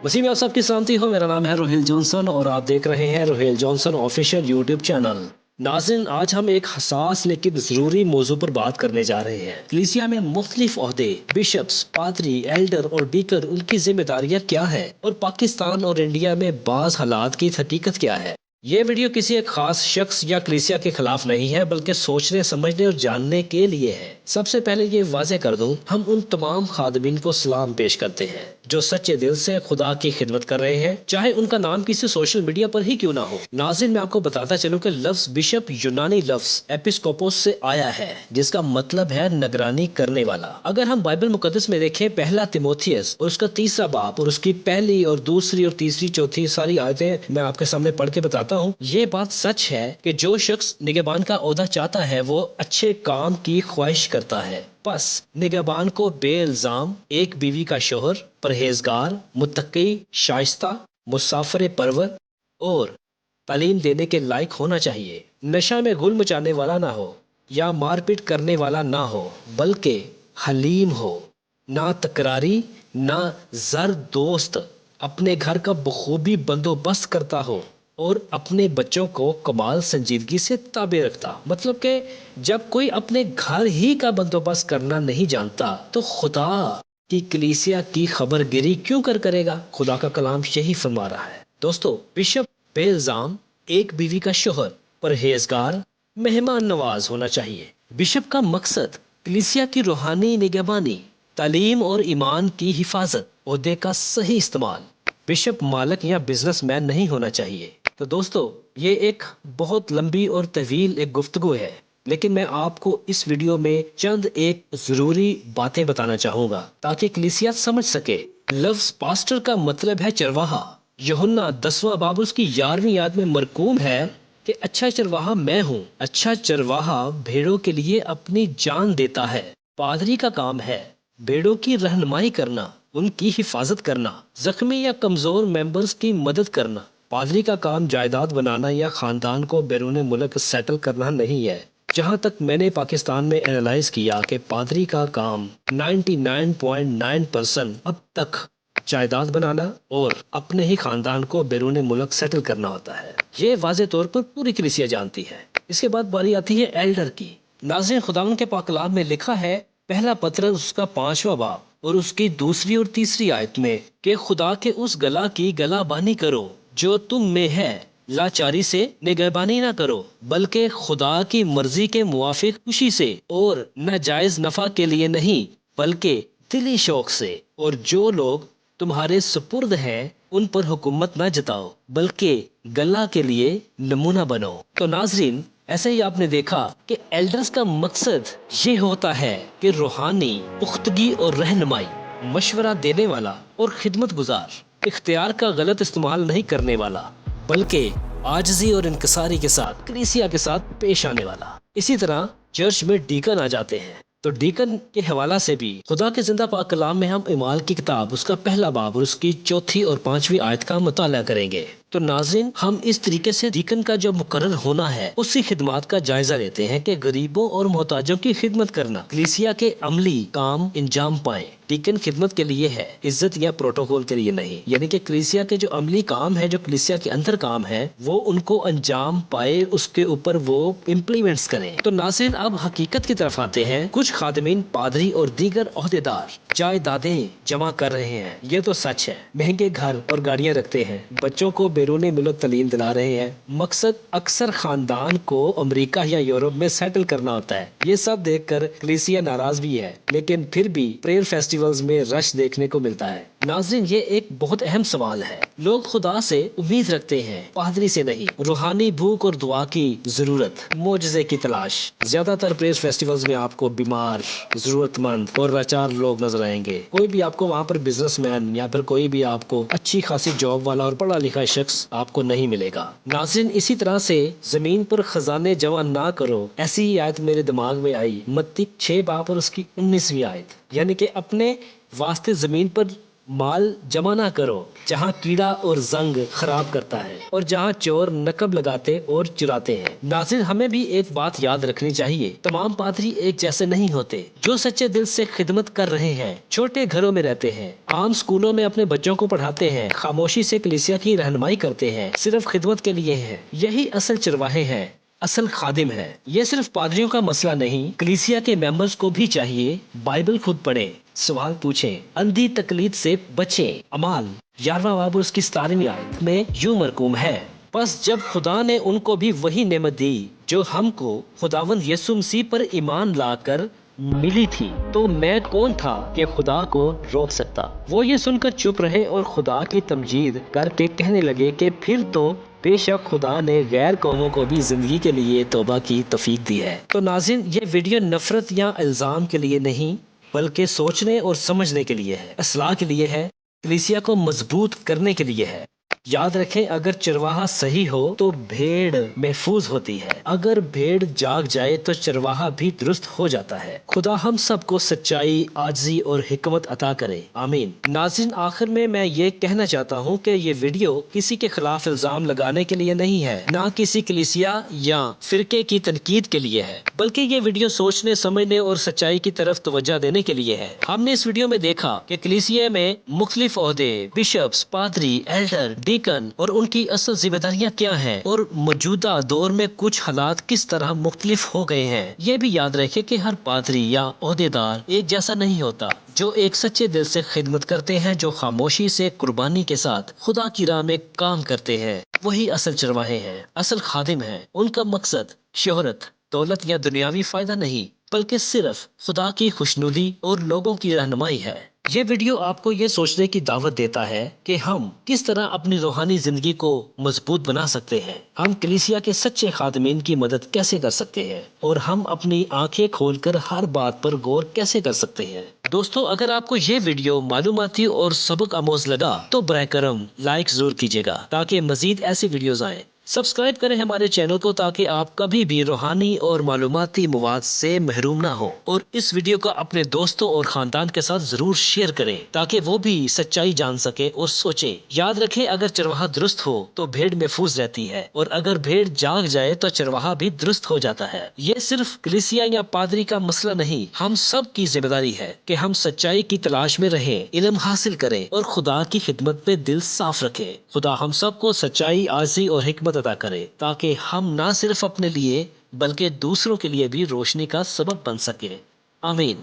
वसीम आप सबकी सलामती हो। मेरा नाम है रोहिल जॉनसन और आप देख रहे हैं Rohail Johnson official YouTube channel. नाज़रीन, आज हम एक हसास लेकिन ज़रूरी मौजू पर बात करने जा रहे हैं। कलीसिया में मुख्तलिफ ओहदे, बिशप्स, पादरी, एल्डर और डीकर, उनकी जिम्मेदारियां क्या है और पाकिस्तान और इंडिया में बाज़ हालात की हकीकत क्या है। ये वीडियो किसी एक खास शख्स या कलीसिया के खिलाफ नहीं है, बल्कि सोचने, समझने और जानने के लिए है। सबसे पहले ये वाज़े कर दूं, हम उन तमाम खादमीन को सलाम पेश करते हैं जो सच्चे दिल से खुदा की खिदमत कर रहे हैं, चाहे उनका नाम किसी सोशल मीडिया पर ही क्यों ना हो। नाज़रीन, मैं आपको बताता चलूं कि लफ्ज बिशप यूनानी लफ्ज एपिस्कोपोस से आया है, जिसका मतलब है निगरानी करने वाला। अगर हम बाइबल मुकद्दस में देखें, पहला तिमोथियस और उसका 3रा बाब और उसकी पहली और दूसरी और तीसरी चौथी सारी आयतें मैं आपके सामने पढ़ के बताता हूँ। ये बात सच है कि जो शख्स निगहबान का ओहदा चाहता है वो अच्छे काम की ख्वाहिश करता है। बस निगहबान को बेइल्जाम एक बीवी का शोहर, परहेजगार, मुत्तकी, शाइस्ता, मुसाफिर परवर और तालीम देने के लायक होना चाहिए। नशा में गुल मचाने वाला ना हो या मारपीट करने वाला ना हो, बल्कि हलीम हो, ना तकरारी, ना जर दोस्त, अपने घर का बखूबी बंदोबस्त करता हो और अपने बच्चों को कमाल संजीदगी से ताबे रखता। मतलब कि जब कोई अपने घर ही का बंदोबस्त करना नहीं जानता तो खुदा की कलीसिया की खबरगिरी क्यों करेगा। खुदा का कलाम यही फरमा रहा है। दोस्तों, बिशप बेइल्जाम एक बीवी का शोहर, परहेजगार, मेहमान नवाज होना चाहिए। बिशप का मकसद कलीसिया की रूहानी निगहबानी, तालीम और ईमान की हिफाजत, ओहदे का सही इस्तेमाल। बिशप मालिक या बिजनेसमैन नहीं होना चाहिए। तो दोस्तों, ये एक बहुत लंबी और तवील एक गुफ्तगू है, लेकिन मैं आपको इस वीडियो में चंद एक जरूरी बातें बताना चाहूंगा ताकि कलीसिया समझ सके। लफ्ज पास्टर का मतलब है चरवाहा। यूहन्ना 10वां बाब उसकी 11वीं आयत में मरकूम है कि अच्छा चरवाहा मैं हूँ। अच्छा चरवाहा भेड़ों के लिए अपनी जान देता है। पादरी का काम है भेड़ों की रहनुमाई करना, उनकी हिफाजत करना, जख्मी या कमजोर मेंबर्स की मदद करना। पादरी का काम जायदाद बनाना या खानदान को बैरून मुल्क सेटल करना नहीं है। जहाँ तक मैंने पाकिस्तान में एनालाइज किया कि पादरी का काम 99.9% अब तक जायदाद बनाना और अपने ही खानदान को बैरून मुल्क सेटल करना होता है। ये वाज़े तौर पर पूरी कलीसिया जानती है। इसके बाद बारी आती है एल्डर की। नाज़रीन, खुदावंद के पाक कलाम में लिखा है, पहला पतरस उसका 5वां बाब और उसकी दूसरी और तीसरी आयत में, कि खुदा के उस गला की गलाबानी करो जो तुम में है। लाचारी से निगहबानी ना करो, बल्कि खुदा की मर्जी के मुवाफिक खुशी से और नाजायज नफा के लिए नहीं, बल्कि दिली शौक से। और जो लोग तुम्हारे सुपुर्द हैं उन पर हुकूमत न जताओ, बल्कि गला के लिए नमूना बनो। तो नाजरीन, ऐसे ही आपने देखा कि एल्डर्स का मकसद ये होता है कि रूहानी पुख्तगी और रहनुमाई, मशवरा देने वाला और खिदमत गुजार, इख्तियार का गलत इस्तेमाल नहीं करने वाला, बल्कि आजिज़ी और इनकसारी के साथ कलीसिया के साथ पेश आने वाला। इसी तरह चर्च में डीकन आ जाते हैं। तो डीकन के हवाला से भी खुदा के जिंदा पाक कलाम में हम इमाल की किताब उसका पहला बाब और उसकी चौथी और 5वीं आयत का मुताला करेंगे। तो नाज़रीन, हम इस तरीके से डीकन का जो मुकर्रर होना है उसकी खिदमत का जायजा लेते हैं कि गरीबों और मोहताजों की खिदमत करना कलीसिया के अमली काम इंजाम पाए। डीकन खिदमत के लिए है, इज्जत या प्रोटोकॉल के लिए नहीं। यानी कि कलीसिया के जो अमली काम है, जो कलीसिया के अंदर काम है, वो उनको अंजाम पाए, उसके ऊपर वो इम्प्लीमेंट्स करें। तो नाज़रीन, अब हकीकत की तरफ आते हैं। कुछ खादमीन, पादरी और दीगर ओहदेदार जायदादें जमा कर रहे हैं, ये तो सच है। महंगे घर और गाड़ियां रखते हैं, बच्चों को बैरून मुल्क तालीम दिला रहे हैं। मकसद अक्सर खानदान को अमेरिका या यूरोप में सेटल करना होता है। ये सब देखकर कलीसिया नाराज भी है, लेकिन फिर भी प्रेयर फेस्टिवल्स में रश देखने को मिलता है। नाज़रीन, ये एक बहुत अहम सवाल है। लोग खुदा से उम्मीद रखते हैं, पादरी से नहीं। रूहानी भूख और दुआ की जरूरत, मोजज़े की तलाश। ज्यादातर प्रेयर फेस्टिवल्स में आपको बीमार, जरूरतमंद और लाचार लोग नजर आएंगे। कोई भी आपको वहाँ पर बिजनेसमैन या फिर कोई भी आपको अच्छी खासी जॉब वाला और पढ़ा लिखा शख्स आपको नहीं मिलेगा। नाज़रीन, इसी तरह से जमीन पर खजाने जमा ना करो, ऐसी ही आयत मेरे दिमाग में आई, मत्ती 6 बाब और उसकी 19वीं आयत। यानी कि अपने वास्ते जमीन पर مال جمع نہ کرو جہاں کیڑا اور زنگ خراب کرتا ہے اور جہاں چور نقب لگاتے اور چراتے ہیں۔ ناظرین، ہمیں بھی ایک بات یاد رکھنی چاہیے، تمام پادری ایک جیسے نہیں ہوتے۔ جو سچے دل سے خدمت کر رہے ہیں، چھوٹے گھروں میں رہتے ہیں، عام سکولوں میں اپنے بچوں کو پڑھاتے ہیں، خاموشی سے کلیسیا کی رہنمائی کرتے ہیں، صرف خدمت کے لیے ہیں، یہی اصل چرواہے ہیں، اصل خادم ہے۔ یہ صرف پادریوں کا مسئلہ نہیں، کلیسیا کے ممبرز کو بھی چاہیے بائبل خود پڑھیں، سوال پوچھیں، اندھی تقلید سے بچیں۔ اعمال 11واں باب اس کی 17ویں آیت میں یوں مرقوم ہے، پس جب خدا نے ان کو بھی وہی نعمت دی جو ہم کو خداوند یسوع مسیح پر ایمان لا کر ملی تھی، تو میں کون تھا کہ خدا کو روک سکتا؟ وہ یہ سن کر چپ رہے اور خدا کی تمجید کر کے کہنے لگے کہ پھر تو بے شک خدا نے غیر قوموں کو بھی زندگی کے لیے توبہ کی توفیق دی ہے۔ تو ناظرین، یہ ویڈیو نفرت یا الزام کے لیے نہیں بلکہ سوچنے اور سمجھنے کے لیے ہے، اصلاح کے لیے ہے، کلیسیا کو مضبوط کرنے کے لیے ہے۔ یاد رکھیں، اگر چرواہا صحیح ہو تو بھیڑ محفوظ ہوتی ہے، اگر بھیڑ جاگ جائے تو چرواہا بھی درست ہو جاتا ہے۔ خدا ہم سب کو سچائی، عاجزی اور حکمت عطا کرے، آمین۔ ناظرین، آخر میں یہ کہنا چاہتا ہوں کہ یہ ویڈیو کسی کے خلاف الزام لگانے کے لیے نہیں ہے، نہ کسی کلیسیا یا فرقے کی تنقید کے لیے ہے، بلکہ یہ ویڈیو سوچنے، سمجھنے اور سچائی کی طرف توجہ دینے کے لیے ہے۔ ہم نے اس ویڈیو میں دیکھا کہ کلیسیا میں مختلف عہدے، بشپس، پادری، ایلڈر، ڈیکن اور ان کی اصل ذمہ داریاں کیا ہیں، اور موجودہ دور میں کچھ حالات کس طرح مختلف ہو گئے ہیں۔ یہ بھی یاد رکھے کہ ہر پادری یا عہدیدار ایک جیسا نہیں ہوتا۔ جو ایک سچے دل سے خدمت کرتے ہیں، جو خاموشی سے قربانی کے ساتھ خدا کی راہ میں کام کرتے ہیں، وہی اصل چرواہے ہیں، اصل خادم ہیں۔ ان کا مقصد شہرت، دولت یا دنیاوی فائدہ نہیں، بلکہ صرف خدا کی خوشنودی اور لوگوں کی رہنمائی ہے۔ یہ ویڈیو آپ کو یہ سوچنے کی دعوت دیتا ہے کہ ہم کس طرح اپنی روحانی زندگی کو مضبوط بنا سکتے ہیں، ہم کلیسیا کے سچے خادمین کی مدد کیسے کر سکتے ہیں، اور ہم اپنی آنکھیں کھول کر ہر بات پر غور کیسے کر سکتے ہیں۔ دوستو، اگر آپ کو یہ ویڈیو معلوماتی اور سبق آموز لگا تو براہ کرم لائک ضرور کیجیے گا تاکہ مزید ایسی ویڈیوز آئیں۔ سبسکرائب کریں ہمارے چینل کو تاکہ آپ کبھی بھی روحانی اور معلوماتی مواد سے محروم نہ ہو، اور اس ویڈیو کو اپنے دوستوں اور خاندان کے ساتھ ضرور شیئر کریں تاکہ وہ بھی سچائی جان سکے اور سوچیں۔ یاد رکھیں، اگر چرواہا درست ہو تو بھیڑ محفوظ رہتی ہے، اور اگر بھیڑ جاگ جائے تو چرواہا بھی درست ہو جاتا ہے۔ یہ صرف کلیسیا یا پادری کا مسئلہ نہیں، ہم سب کی ذمہ داری ہے کہ ہم سچائی کی تلاش میں رہیں، علم حاصل کریں اور خدا کی خدمت میں دل صاف رکھیں۔ خدا ہم سب کو سچائی، عاجزی اور حکمت عطا کرے تاکہ ہم نہ صرف اپنے لیے بلکہ دوسروں کے لیے بھی روشنی کا سبب بن سکیں، آمین۔